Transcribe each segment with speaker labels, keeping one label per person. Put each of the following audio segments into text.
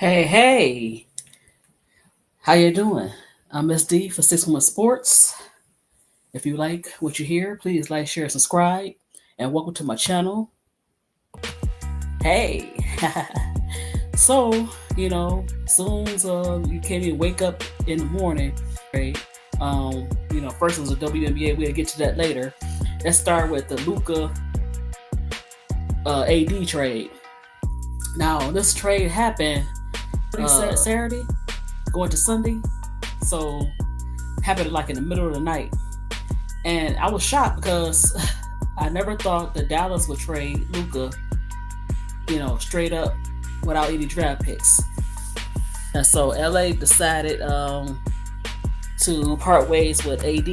Speaker 1: Hey, how you doing? I'm Miss D for 61 Sports. If you like what you hear, please like, share, subscribe, and welcome to my channel. Hey, so soon as you can't even wake up in the morning, right? First it was a WNBA. We'll get to that later. Let's start with the Luka AD trade. Now this trade happened Saturday, going to Sunday. So happened like in the middle of the night. And I was shocked because I never thought that Dallas would trade Luka, straight up without any draft picks. And so LA decided to part ways with AD,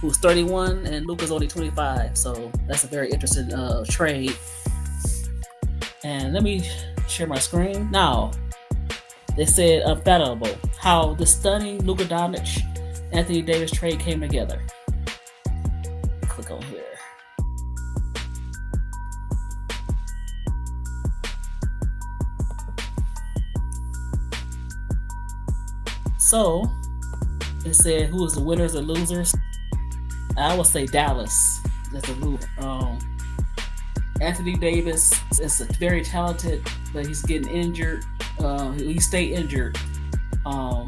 Speaker 1: who's 31 and Luka's only 25. So that's a very interesting trade. And let me share my screen. Now, they said unfathomable how the stunning Luka Doncic Anthony Davis trade came together. Click on here. So it said who is the winners and losers. I would say Dallas. That's a loser. Anthony Davis is very talented, but he's getting injured. He stay injured.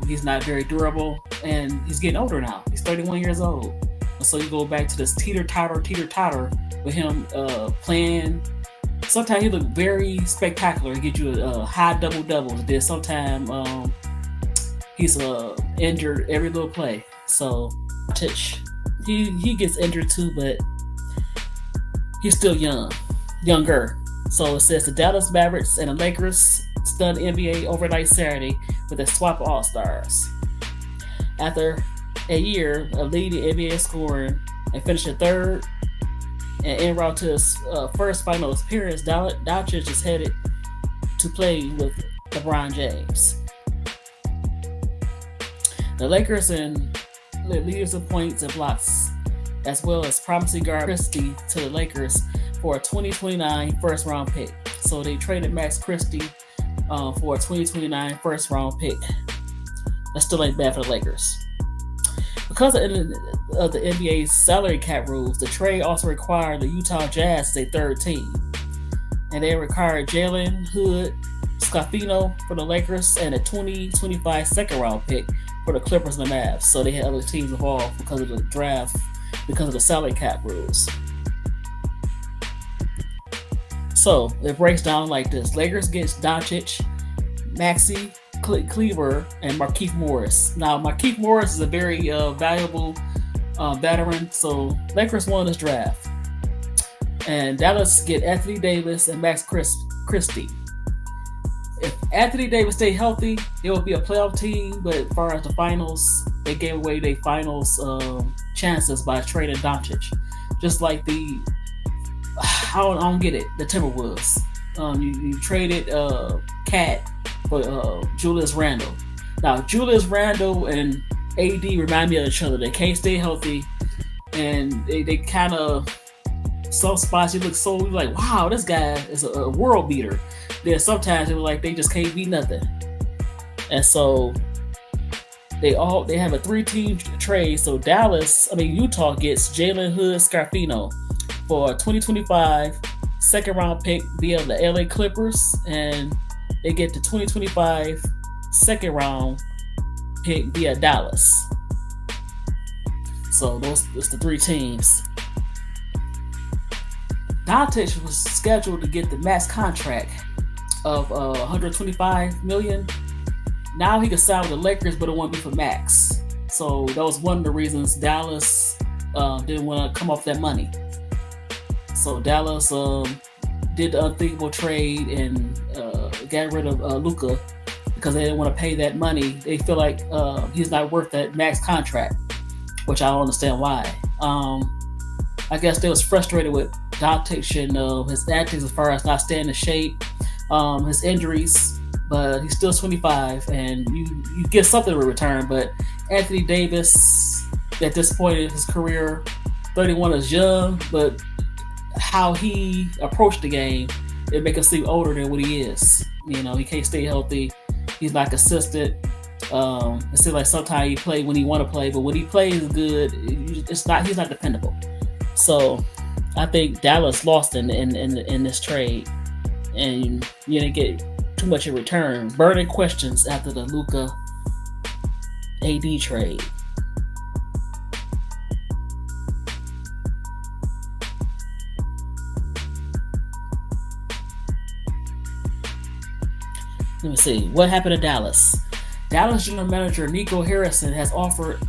Speaker 1: He's not very durable, and he's getting older now. He's 31 years old. And so you go back to this teeter-totter with him playing. Sometimes he look very spectacular. He get you a high double-double. Then sometimes he's injured every little play. So he gets injured too, but he's still younger. So it says the Dallas Mavericks and the Lakers stunned NBA overnight Saturday with a swap of All-Stars. After a year of leading NBA scoring and finishing third and en route to his first final appearance, Doncic is headed to play with LeBron James. The Lakers and the leaders in points and blocks, as well as promising guard Christie to the Lakers for a 2029 first round pick. So they traded Max Christie for a 2029 first round pick. That still ain't bad for the Lakers. Because of the NBA's salary cap rules, the trade also required the Utah Jazz as a third team. And they required Jalen Hood Scafino for the Lakers and a 2025 second round pick for the Clippers and the Mavs. So they had other teams involved because of the draft, because of the salary cap rules. So it breaks down like this. Lakers gets Doncic, Maxi Kleber, and Markieff Morris. Now, Markieff Morris is a very valuable veteran, so Lakers won this draft. And Dallas get Anthony Davis and Max Christie. If Anthony Davis stay healthy, it will be a playoff team, but as far as the finals, they gave away their finals chances by trading Doncic. Just like I don't get it, the Timberwolves. You traded Cat for Julius Randle. Now, Julius Randle and AD remind me of each other. They can't stay healthy, and they kind of, some spots you look so like, wow, this guy is a world beater. Then sometimes it was like they just can't beat nothing. And so they have a 3-team trade. So Utah gets Jalen Hood Scarfino for a 2025 second round pick via the LA Clippers, and they get the 2025 second round pick via Dallas. So it's the 3 teams. Doncic was scheduled to get the max contract of $125 million. Now he could sign with the Lakers, but it won't be for max. So that was one of the reasons Dallas didn't want to come off that money. So Dallas did the unthinkable trade and got rid of Luka because they didn't want to pay that money. They feel like he's not worth that max contract, which I don't understand why. I guess they was frustrated with Doncic and his antics as far as not staying in shape, his injuries, but he's still 25, and you get something in return. But Anthony Davis, at this point in his career, 31 is young, but how he approached the game, it make him seem older than what he is. He can't stay healthy. He's not consistent. It seems like sometimes he play when he want to play, but when he plays good, it's not. He's not dependable. So I think Dallas lost in this trade, and you didn't get too much in return. Burning questions after the Luka AD trade. Let me see. What happened to Dallas? Dallas general manager Nico Harrison has offered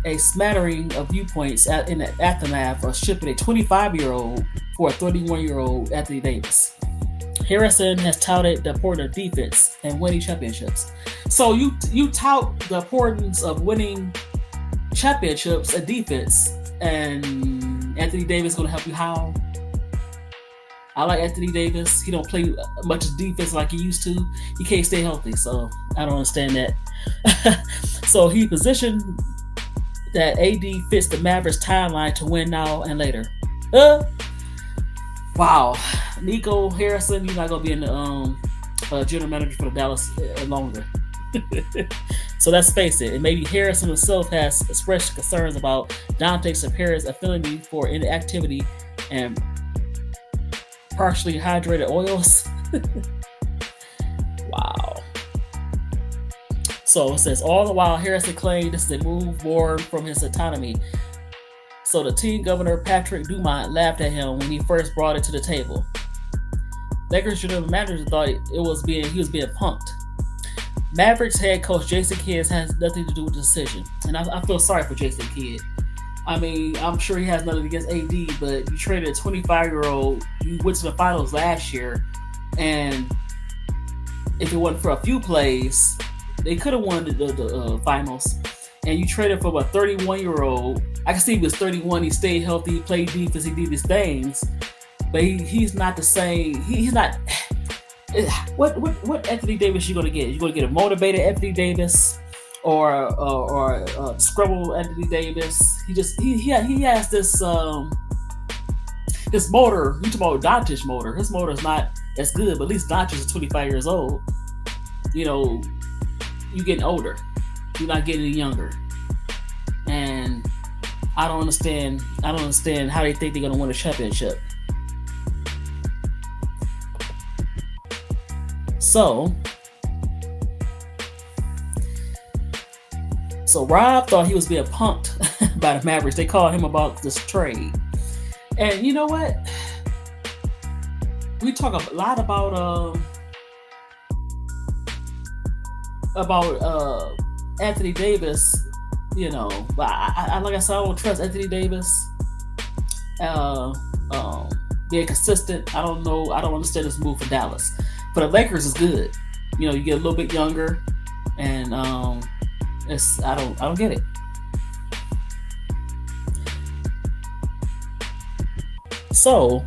Speaker 1: a smattering of viewpoints in the aftermath of shipping a 25-year-old for a 31-year-old Anthony Davis. Harrison has touted the importance of defense and winning championships. So you tout the importance of winning championships and defense, and Anthony Davis is going to help you how? I like Anthony Davis. He don't play much defense like he used to. He can't stay healthy, so I don't understand that. So he positioned that AD fits the Mavericks timeline to win now and later. Wow, Nico Harrison, you're not gonna be in the general manager for the Dallas longer. So let's face it. And maybe Harrison himself has expressed concerns about Dante Saper's affinity for inactivity and partially hydrated oils. Wow. So it says, all the while, Harrison claimed this is a move born from his autonomy. So the team governor, Patrick Dumont, laughed at him when he first brought it to the table. Lakers general manager thought he was being punked. Mavericks head coach Jason Kidd has nothing to do with the decision. And I feel sorry for Jason Kidd. I mean, I'm sure he has nothing against AD, but you traded a 25-year-old. You went to the finals last year, and if it wasn't for a few plays, they could have won the finals. And you traded for a 31-year-old. I can see he was 31. He stayed healthy. He played defense. He did his things, but he's not the same. He's not. What Anthony Davis you gonna get? You gonna get a motivated Anthony Davis? Or scrubble Anthony Davis. He has this his motor. You talking about Doncic motor? His motor is not as good, but at least Doncic is 25 years old. You know, you getting older. You're not getting any younger. And I don't understand how they think they're gonna win a championship. So Rob thought he was being punked by the Mavericks. They called him about this trade. And you know what? We talk a lot about Anthony Davis, you know, but I like I said, I don't trust Anthony Davis being consistent. I don't know. I don't understand this move for Dallas. For the Lakers is good. You know, you get a little bit younger, and I don't get it. So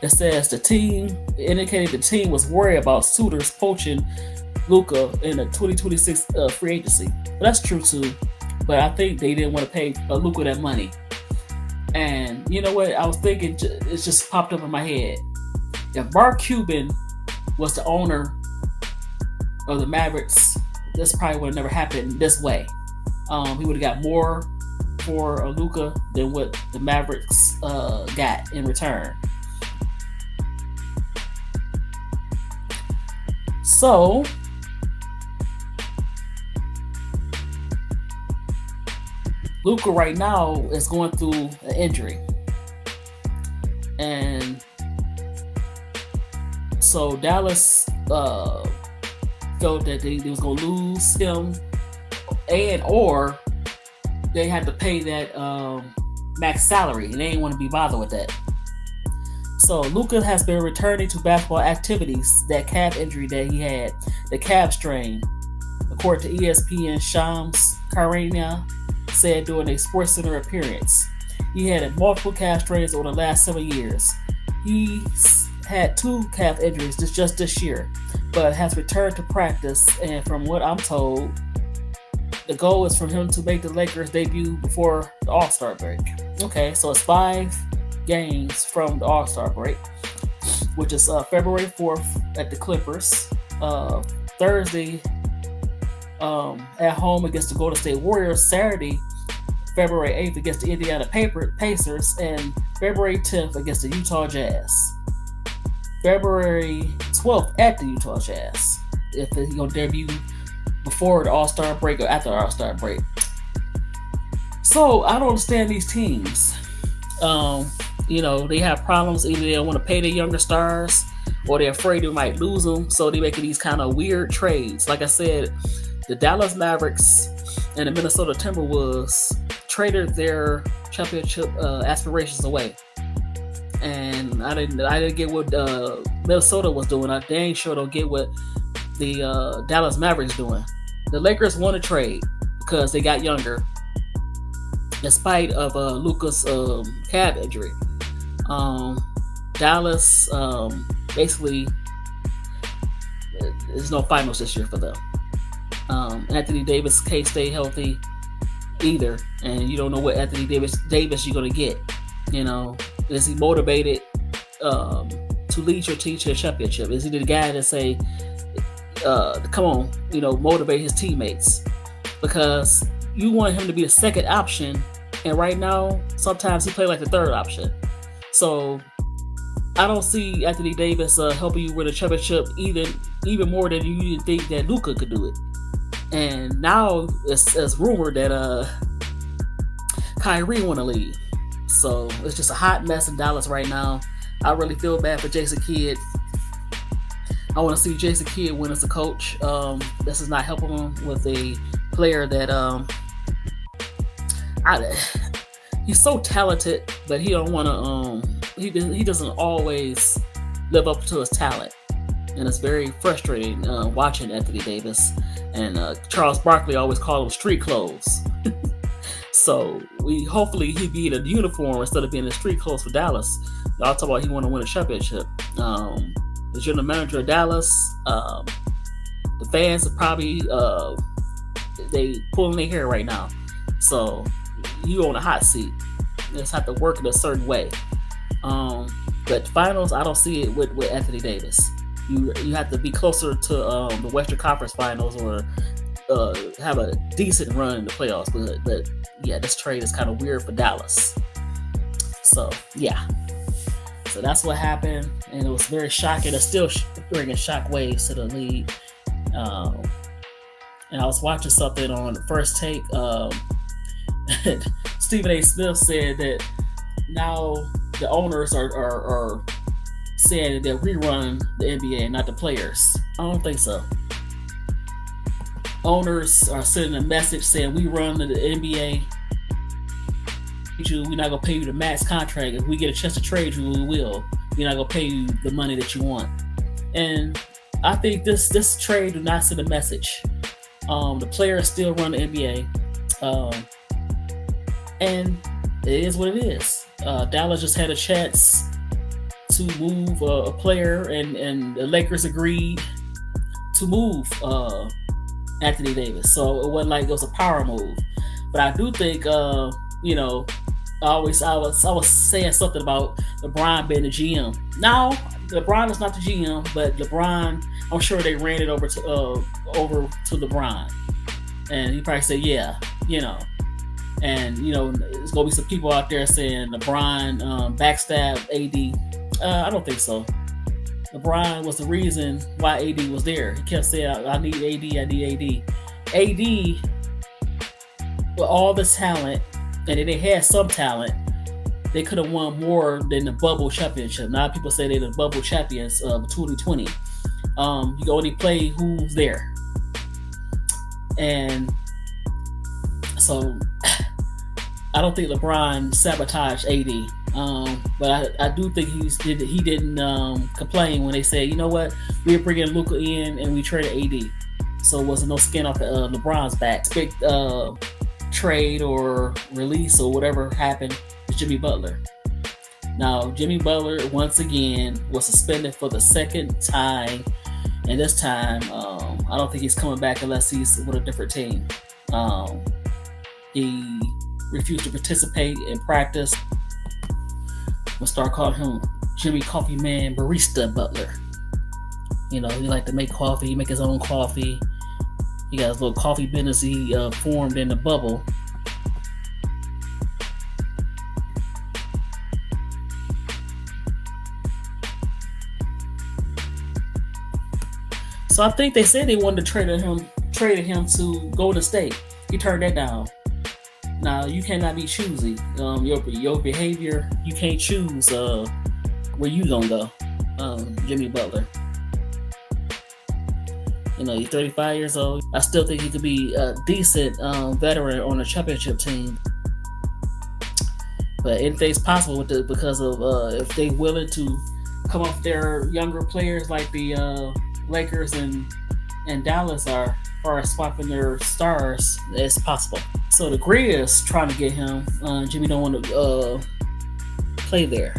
Speaker 1: it says the team indicated the team was worried about suitors poaching Luka in the 2026 free agency. But that's true too. But I think they didn't want to pay Luka that money. And you know what? I was thinking, it just popped up in my head. If Mark Cuban was the owner of the Mavericks, this probably would have never happened this way. He would have got more for Luka than what the Mavericks got in return. So Luka right now is going through an injury, and so Dallas felt that they was going to lose him, or they had to pay that max salary, and they didn't want to be bothered with that. So Luka has been returning to basketball activities. That calf injury that he had, the calf strain, according to ESPN, Shams Charania said during a SportsCenter appearance. He had multiple calf strains over the last 7 years. He's had 2 calf injuries just this year, but has returned to practice, and from what I'm told, the goal is for him to make the Lakers debut before the All-Star break. Okay, so it's 5 games from the All-Star break, which is February 4th at the Clippers, Thursday at home against the Golden State Warriors Saturday, February 8th against the Indiana Pacers, and February 10th against the Utah Jazz. February 12th at the Utah Jazz, if he's going to debut before the All-Star break or after the All-Star break. So I don't understand these teams. They have problems. Either they don't want to pay their younger stars, or they're afraid they might lose them. So they're making these kind of weird trades. Like I said, the Dallas Mavericks and the Minnesota Timberwolves traded their championship aspirations away. And I didn't get what Minnesota was doing. I dang sure don't get what the Dallas Mavericks doing. The Lakers won a trade because they got younger, in spite of Luka's calf injury. Dallas basically there's no finals this year for them. Anthony Davis can't stay healthy either, and you don't know what Anthony Davis you're gonna get. Is he motivated to lead your team to a championship? Is he the guy to say, come on, motivate his teammates? Because you want him to be the second option, and right now, sometimes he plays like the third option. So I don't see Anthony Davis helping you win a championship even more than you think that Luka could do it. And now it's rumored that Kyrie want to leave. So it's just a hot mess in Dallas right now. I really feel bad for Jason Kidd. I want to see Jason Kidd win as a coach. This is not helping him with a player that he's so talented, but he don't want to. He doesn't always live up to his talent, and it's very frustrating watching Anthony Davis. And Charles Barkley always called him street clothes. So hopefully he be in a uniform instead of being in street clothes for Dallas. Y'all talk about he want to win a championship. The general manager of Dallas, the fans are probably they pulling their hair right now. So you on a hot seat. You just have to work in a certain way. But finals, I don't see it with Anthony Davis. You have to be closer to the Western Conference Finals or have a decent run in the playoffs. But yeah, this trade is kind of weird for Dallas. So yeah, so that's what happened, and it was very shocking. It's still bringing shock waves to the league. And I was watching something on First Take. Stephen A. Smith said that now the owners are saying that they're rerunning the NBA, not the players. I don't think so. Owners are sending a message saying we run the NBA. We're not gonna pay you the max contract. If we get a chance to trade you, we will. We're not gonna pay you the money that you want. And I think this trade do not send a message. The players still run the NBA, and it is what it is. Dallas just had a chance to move a player, and the Lakers agreed to move Anthony Davis. So it wasn't like it was a power move. But I do think, I was saying something about LeBron being the GM. Now, LeBron is not the GM, but LeBron, I'm sure they ran it over to LeBron, and he probably said, yeah, and there's gonna be some people out there saying LeBron backstabbed AD. I don't think so. LeBron was the reason why AD was there. He kept saying, I need AD, I need AD. AD, with all this talent, and they had some talent, they could have won more than the bubble championship. Now people say they're the bubble champions of 2020. You can only play who's there. And so I don't think LeBron sabotaged AD. But I do think he didn't complain when they said, you know what, we're bringing Luka in and we traded AD. So it wasn't no skin off LeBron's back. Big trade or release or whatever happened to Jimmy Butler. Now, Jimmy Butler, once again, was suspended for the second time. And this time, I don't think he's coming back unless he's with a different team. He refused to participate in practice. We'll start calling him Jimmy Coffee Man Barista Butler. He like to make coffee. He make his own coffee. He got his little coffee business he formed in the bubble. So I think they said they wanted to traded him to Golden State. He turned that down. Now you cannot be choosy. Your behavior, you can't choose where you gonna go. Jimmy Butler. He's 35 years old. I still think he could be a decent veteran on a championship team. But anything's possible with it because of if they willing to come off their younger players like the Lakers and Dallas are swapping their stars. It's possible. So the Grizz trying to get him. Jimmy don't want to play there.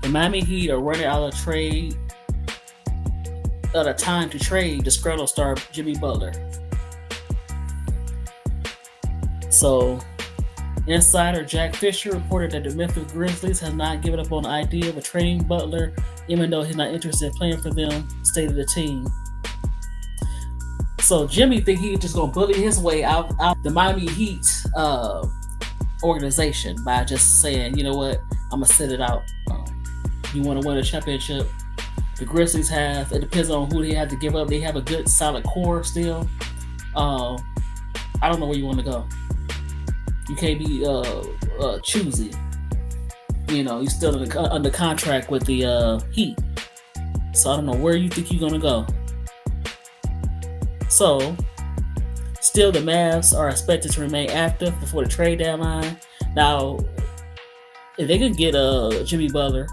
Speaker 1: The Miami Heat are running out of trade at a time to trade disgruntled star Jimmy Butler. So, insider Jack Fisher reported that the Memphis Grizzlies have not given up on the idea of trading Butler, even though he's not interested in playing for them, stated the team. So Jimmy think he's just gonna bully his way out the Miami Heat organization by just saying, you know what, I'm gonna sit it out. You want to win a championship? The Grizzlies have. It depends on who they have to give up. They have a good, solid core still. I don't know where you want to go. You can't be choosy. You're still under contract with the Heat. So I don't know where you think you're gonna go. So, still the Mavs are expected to remain active before the trade deadline. Now, if they could get Jimmy Butler,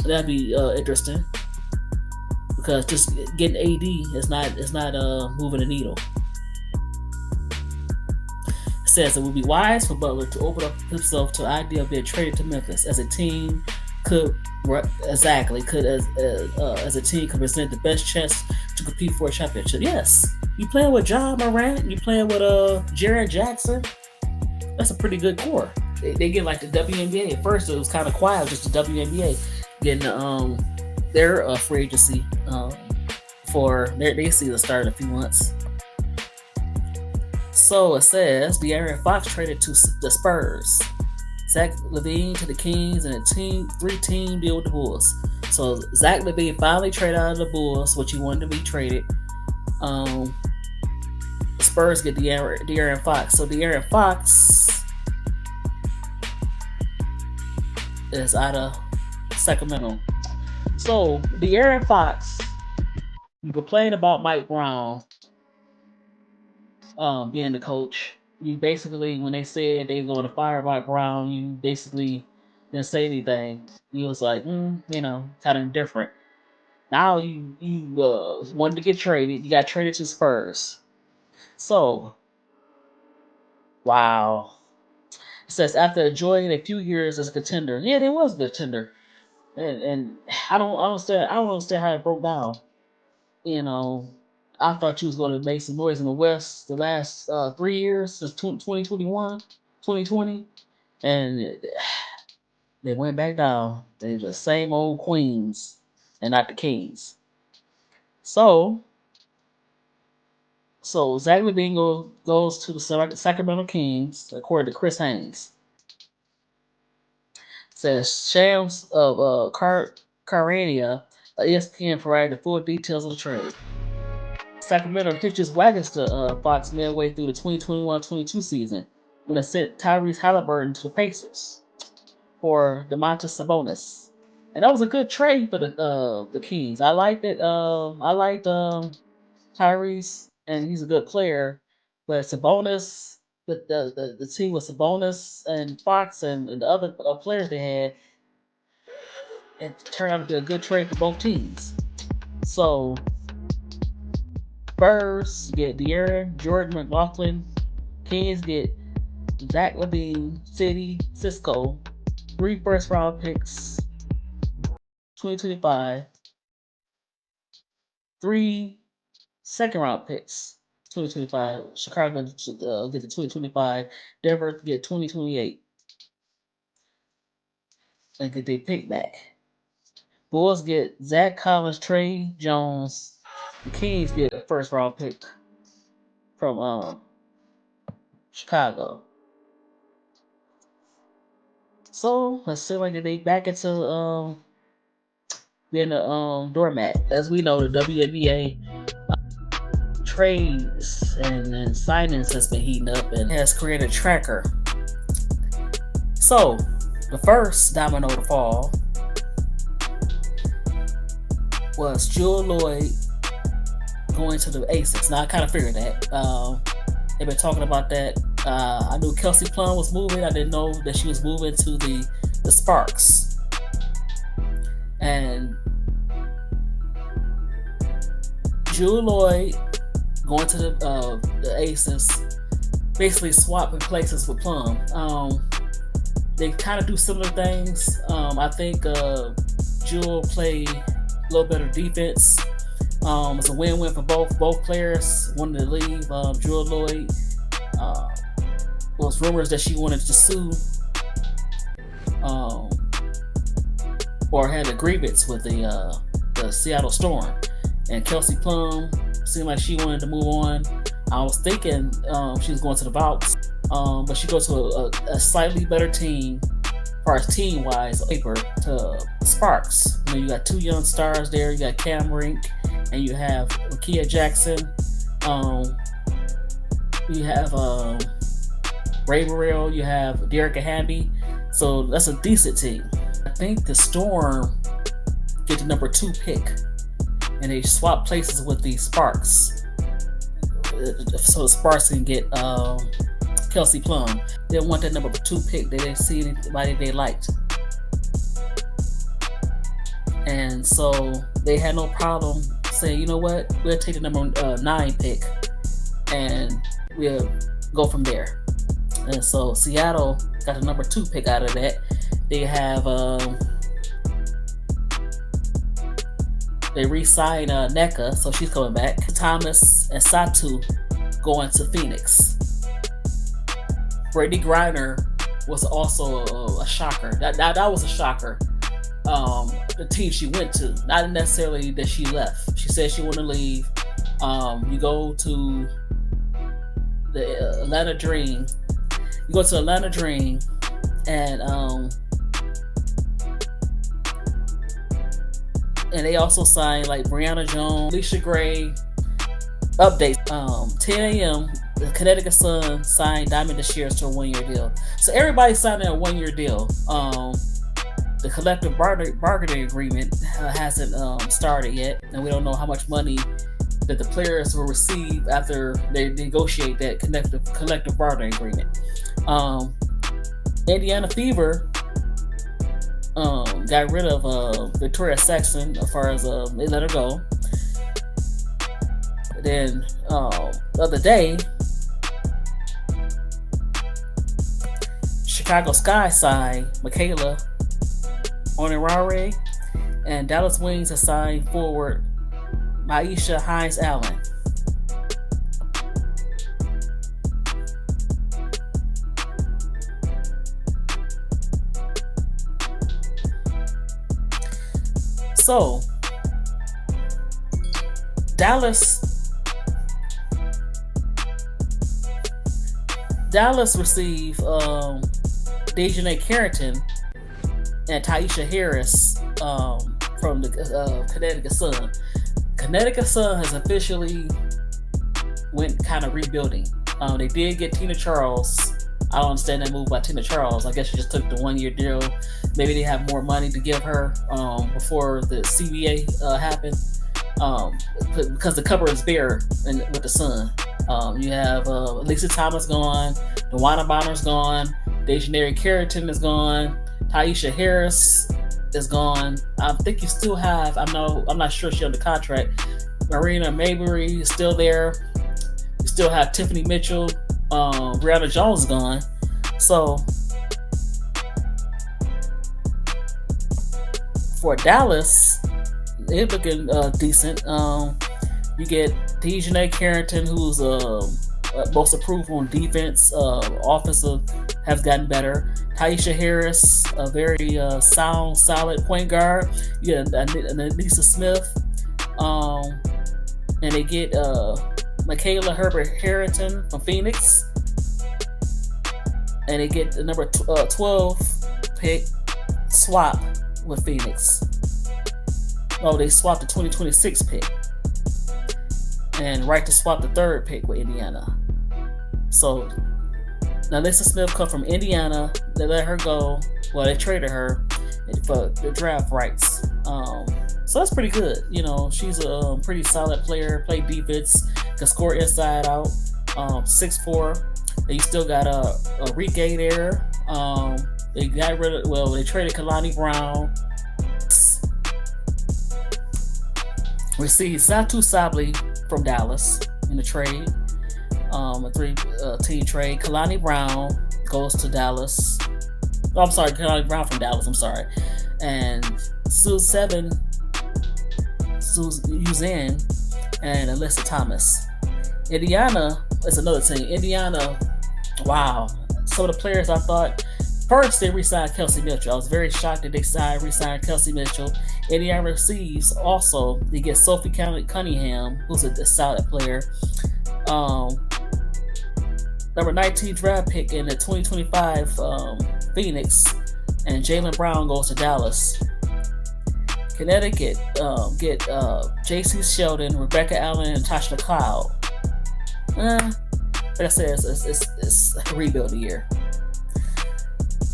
Speaker 1: that'd be interesting. Because just getting AD is not moving the needle. It says it would be wise for Butler to open up himself to the idea of being traded to Memphis as a team could as a team could present the best chance to compete for a championship. Yes, you playing with John Morant, you playing with Jaren Jackson. That's a pretty good core. They get like the WNBA. At first, it was kind of quiet, just the WNBA getting their free agency for they see the start in a few months. So it says De'Aaron Fox traded to the Spurs, Zach LaVine to the Kings, and a three-team deal with the Bulls. So Zach LaVine finally traded out of the Bulls, which he wanted to be traded. The Spurs get De'Aaron Fox. So De'Aaron Fox is out of Sacramento. So De'Aaron Fox, you complain about Mike Brown being the coach. You basically, when they said they were going to fire Mike Brown, you basically didn't say anything. You was like, kind of indifferent. Now you wanted to get traded. You got traded to Spurs. So, wow. It says after enjoying a few years as a contender, yeah, they was a contender, and I don't understand how it broke down. You know, I thought you was going to make some noise in the West the last 3 years since 2021, 2020, and they went back down. They're the same old Queens and not the Kings. So, Zach LaVine goes to the Sacramento Kings, according to Chris Haynes. Says Shams of Carania, ESPN provided the full details of the trade. Sacramento pitches wagons to Fox midway through the 2021-22 season when it sent Tyrese Halliburton to the Pacers for Domantas Sabonis. And that was a good trade for the Kings. I liked it. I liked Tyrese, and he's a good player. But Sabonis, the team with Sabonis and Fox and the other players they had, it turned out to be a good trade for both teams. So Spurs get De'Aaron, Jordan McLaughlin. Kings get Zach LaVine, City, Cisco, 3 first round picks, 2025, 3 second round picks, 2025. Chicago get the 2025. Denver get 2028 and get their pick back. Bulls get Zach Collins, Trey Jones. The Kings get a first round pick. from Chicago. So let's see like they back into being a doormat. As we know, the WNBA trades and signings has been heating up and has created a tracker. So the first domino to fall was Jewel Lloyd going to the Aces. Now I kind of figured that. They've been talking about that. I knew Kelsey Plum was moving. I didn't know that she was moving to the Sparks. And Jewel Lloyd going to the Aces, basically swapping places with Plum. They kind of do similar things. I think Jewel play a little better defense. It's a win-win for both players. Wanted to leave. Jewel Lloyd was rumors that she wanted to sue or had a grievance with the Seattle Storm, and Kelsey Plum seemed like she wanted to move on. I was thinking she was going to the Vols, but she goes to a slightly better team as far as team-wise, paper to Sparks. You got two young stars there. You got Cam Rink and you have Lakia Jackson. You have Ray Burrell. You have Derek Hamby. So that's a decent team. I think the Storm get the number 2 pick, and they swap places with the Sparks, so the Sparks can get Kelsey Plum. They want that number 2 pick. They didn't see anybody they liked, and so they had no problem saying, you know what, we'll take the number 9 pick, and we'll go from there. And so Seattle got the number 2 pick out of that. They have they re-signed NECA, so she's coming back. Thomas and Satu going to Phoenix. Brittany Griner was also a shocker. That was a shocker. The team she went to, not necessarily that she left. She said she wanted to leave. You go to the Atlanta Dream. You go to Atlanta Dream, and they also signed like Brianna Jones, Alicia Gray. Updates. 10 a.m. The Connecticut Sun signed Diamond DeShears to a 1-year deal. So everybody's signing a 1-year deal. The collective bargaining agreement hasn't started yet, and we don't know how much money that the players will receive after they negotiate that collective bargaining agreement. Indiana Fever got rid of Victoria Saxon as far as they let her go. Then the other day, Chicago Sky signed Michaela Onirare, and Dallas Wings has signed forward Maisha Hines-Allen. So, Dallas received Dejanay Carrington and Taisha Harris from the Connecticut Sun. Connecticut Sun has officially went kind of rebuilding. They did get Tina Charles. I don't understand that move by Tina Charles. I guess she just took the 1-year deal. Maybe they have more money to give her before the CBA happened, because the cover is bare with the Sun. You have Lisa Thomas gone, Dewana Bonner's gone, Dejanay Carrington is gone, Taisha Harris is gone. I think you still have, I'm not sure she's under contract. Marina Mayberry is still there. You still have Tiffany Mitchell. Brianna Jones is gone. So for Dallas, they're looking decent. You get Dejanay Carrington, who's most improved on defense. Offensive has gotten better. Taisha Harris, a very sound, solid point guard. You get Anissa Smith, and they get Michaela Herbert Harrington from Phoenix, and they get the number 12 pick swap with Phoenix. No, they swapped the 2026 pick, and right to swap the third pick with Indiana. So now Lisa Smith come from Indiana. They let her go. Well, they traded her for the draft rights. So that's pretty good. She's a pretty solid player. Play defense, can score inside out. 6'4". And you still got a Rike there. They got rid of. Well, they traded Kalani Brown. Received Satu Sabli from Dallas in the trade. A 3-team trade. Kalani Brown goes to Dallas. Oh, I'm sorry, Kalani Brown from Dallas. I'm sorry. And Suzanne and Alyssa Thomas. Indiana is another team. Indiana, wow. Some of the players I thought, first they re-signed Kelsey Mitchell. I was very shocked that they re-signed Kelsey Mitchell. Indiana receives also, they get Sophie Cunningham, who's a solid player. Number 19 draft pick in the 2025 Phoenix, and Jaylen Brown goes to Dallas. Connecticut get J.C. Sheldon, Rebecca Allen, and Tasha Cloud. Like I said, it's a rebuild year.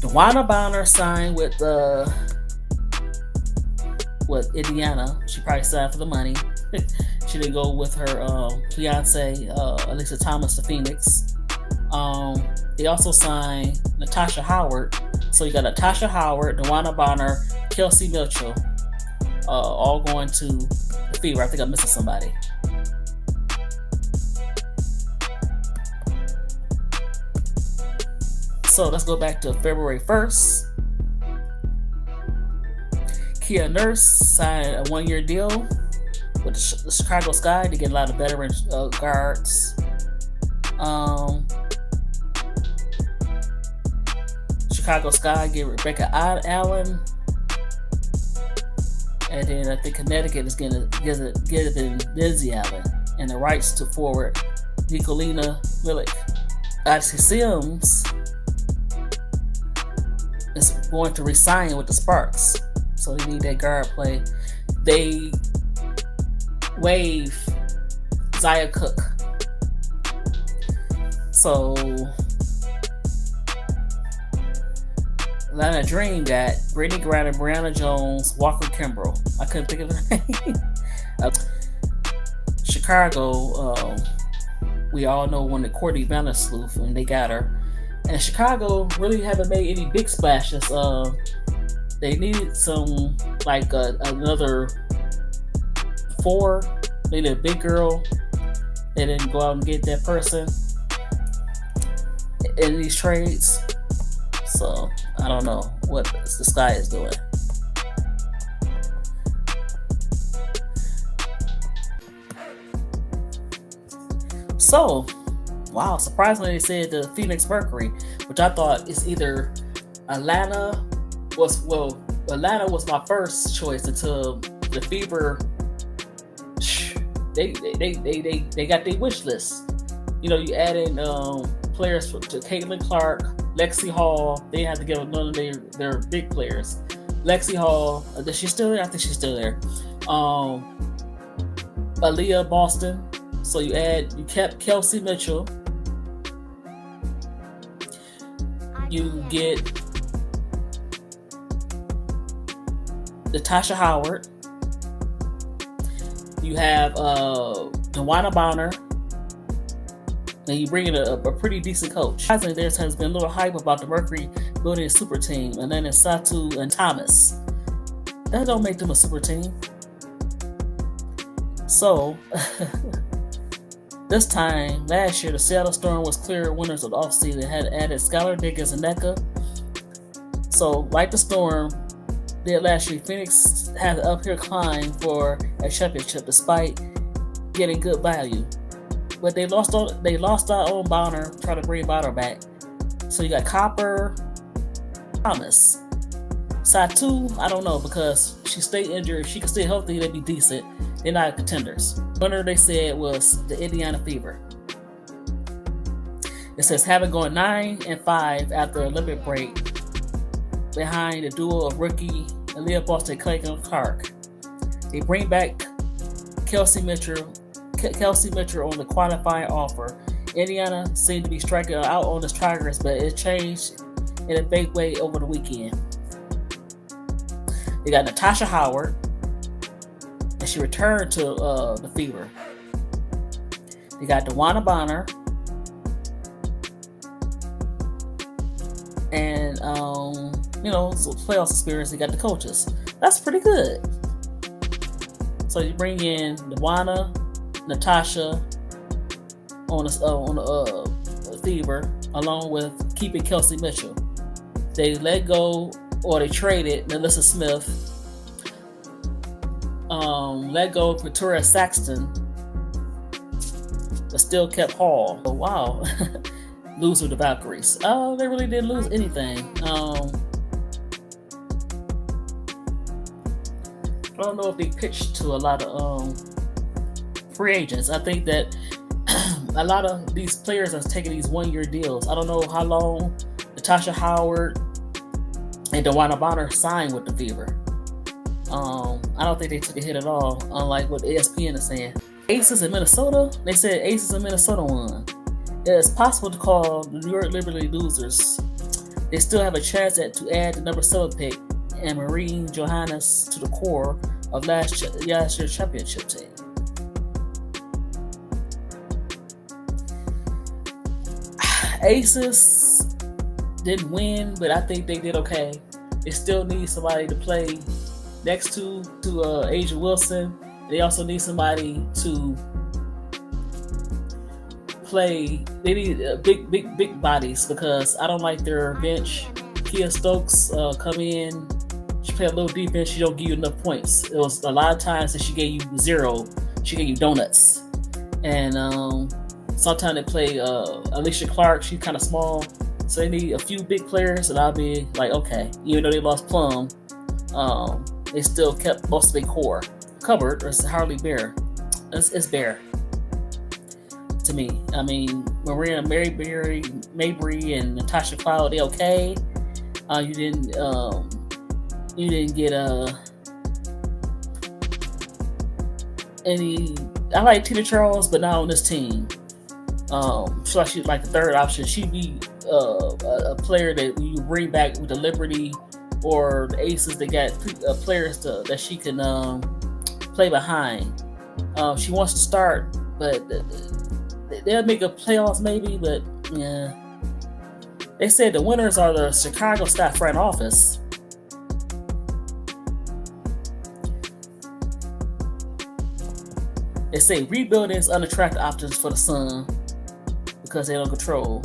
Speaker 1: DeWanna Bonner signed with Indiana. She probably signed for the money. She didn't go with her fiance, Alyssa Thomas, to Phoenix. They also signed Natasha Howard. So you got Natasha Howard, DeWanna Bonner, Kelsey Mitchell, all going to the Fever. I think I'm missing somebody. So let's go back to February 1st. Kia Nurse signed a 1-year deal with the Chicago Sky to get a lot of veteran guards. Chicago Sky get Rebecca Allen, and then I think Connecticut is giving Lindsay Allen and the rights to forward Nicolina Millick. Odyssey Sims is going to resign with the Sparks, so they need that guard play. They waive Zaya Cook, so Atlanta Dream got Brittany Griner, Brianna Jones, Walker Kimbrell. I couldn't think of her name. Chicago, we all know when the Courtney Vandersloot, and they got her. And Chicago really haven't made any big splashes. They needed some, like another 4. They needed a big girl. They didn't go out and get that person in these trades. So I don't know what the Sky is doing. So, wow, surprisingly they said the Phoenix Mercury, which I thought is either Atlanta was my first choice until the Fever. They got their wish list. You add in players to Caitlin Clark, Lexi Hall. They had to give none of their big players. Lexi Hall, is she still there? I think she's still there. Aaliyah Boston. So you kept Kelsey Mitchell. You get Natasha Howard. You have DeWanna Bonner. And you bring in a pretty decent coach. I think there has been a little hype about the Mercury building a super team, and then it's Satu and Thomas. That don't make them a super team. So, this time, last year, the Seattle Storm was clear winners of the offseason. They had added Skylar Diggins and NECA. So, like the Storm did last year, Phoenix had an uphill climb for a championship despite getting good value. But they lost out on Bonner, trying to bring Bonner back. So you got Copper, Thomas. Satu, I don't know, because she stayed injured. If she can stay healthy, they'd be decent. They're not contenders. Winner they said was the Indiana Fever. It says having gone 9-5 after Olympic break behind the duo of rookie Aaliyah Boston Clayton Clark. They bring back Kelsey Mitchell on the qualifying offer. Indiana seemed to be striking out on the Tigers, but it changed in a big way over the weekend. They got Natasha Howard, and she returned to the Fever. They got DeWanna Bonner, and some playoff experience. They got the coaches. That's pretty good. So you bring in DeWanna, Natasha on the Fever, along with keeping Kelsey Mitchell. They let go or they traded Melissa Smith, let go of Victoria Saxton, but still kept Hall. Oh, wow. Lose with the Valkyries. They really didn't lose anything. I don't know if they pitched to a lot of free agents. I think that a lot of these players are taking these one-year deals. I don't know how long Natasha Howard and DeWanna Bonner signed with the Fever. I don't think they took a hit at all, unlike what ESPN is saying. Aces in Minnesota? They said Aces in Minnesota won. It is possible to call the New York Liberty losers. They still have a chance to add the number 7 pick and Marine Johannes to the core of last year's championship team. Aces didn't win, but I think they did okay. They still need somebody to play next to Asia Wilson. They also need somebody to play. They need big bodies because I don't like their bench. Kia Stokes come in. She played a little defense. She don't give you enough points. It was a lot of times that she gave you 0. She gave you donuts. And sometimes they play Alicia Clark. She's kind of small. So they need a few big players, and I'll be like, okay. Even though they lost Plum, they still kept most of their core covered. It's hardly bare. It's bare to me. I mean, Maria Mabry and Natasha Cloud, they okay. You didn't get any. I like Tina Charles, but not on this team. She's like the third option. She'd be a player that you bring back with the Liberty or the Aces. They got players that she can play behind. She wants to start, but they'll make a playoffs maybe. But yeah, they said the winners are the Chicago staff front office. They say rebuilding is unattractive options for the Sun because they don't control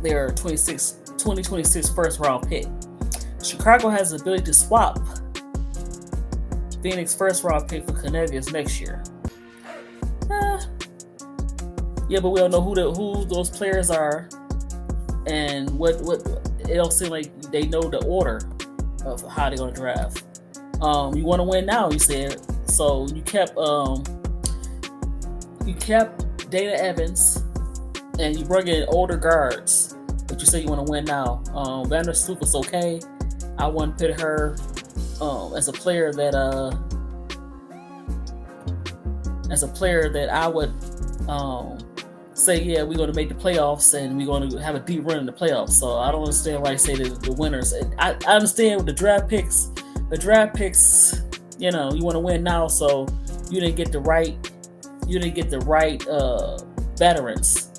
Speaker 1: their 2026 first round pick. Chicago has the ability to swap Phoenix first round pick for Canadians next year. Yeah, but we don't know who those players are and what it don't seem like they know the order of how they're gonna draft. You want to win now, you said. So you kept Dana Evans and you brought in older guards, but you say you want to win now. Vandersloot was okay. I wouldn't put her as a player that I would say, yeah, we're going to make the playoffs and we're going to have a deep run in the playoffs. So I don't understand why you say the winners. I understand with the draft picks. The draft picks, you want to win now, so you didn't get the right veterans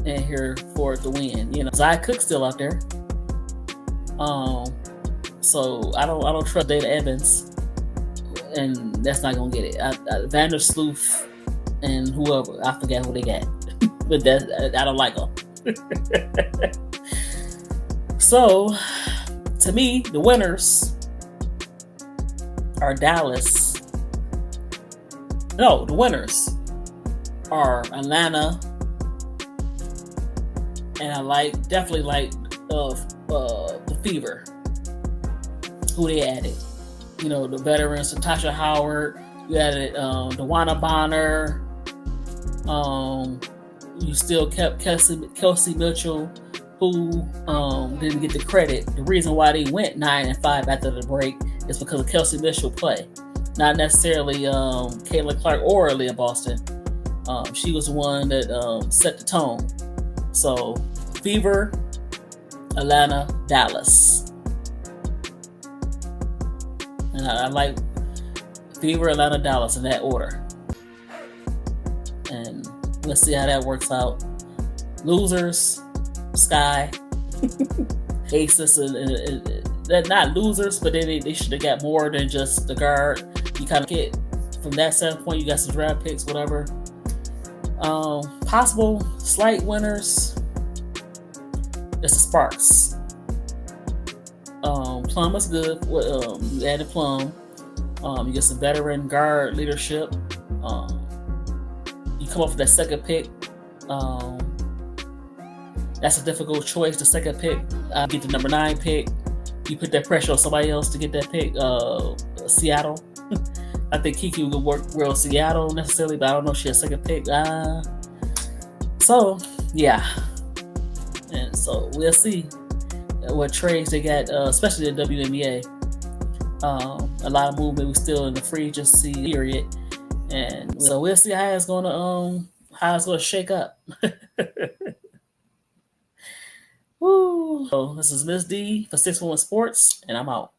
Speaker 1: in here for it to win. Zai Cook's still out there. So I don't trust Dana Evans, and that's not gonna get it. Vandersloot and whoever, I forget who they got, but I don't like them. So to me, the winners are Dallas. No, the winners are Atlanta, and I definitely like the Fever, who they added. The veterans, Natasha Howard, You added Dewana Bonner. You still kept Kelsey Mitchell, who didn't get the credit. The reason why they went 9-5 after the break is because of Kelsey Mitchell play, not necessarily Caitlin Clark or Leah Boston. She was the one that set the tone. So Fever, Atlanta, Dallas, and I like Fever, Atlanta, Dallas in that order. And let's see how that works out. Losers, Sky, Aces, they're not losers, but they should have got more than just the guard. You kind of get from that standpoint. You got some draft picks, whatever. Possible slight winners. It's the Sparks. Plum is good. You added Plum. You get some veteran guard leadership. You come up with that second pick. That's a difficult choice. The second pick, get the number 9 pick. You put that pressure on somebody else to get that pick. Seattle. I think Kiki would work well Seattle necessarily, but I don't know if she has second pick. So yeah, and so we'll see what trades they got, especially the WNBA. A lot of movement. We're still in the free agency period, and so we'll see how it's gonna shake up. Woo! So this is Miss D for 611 Sports, and I'm out.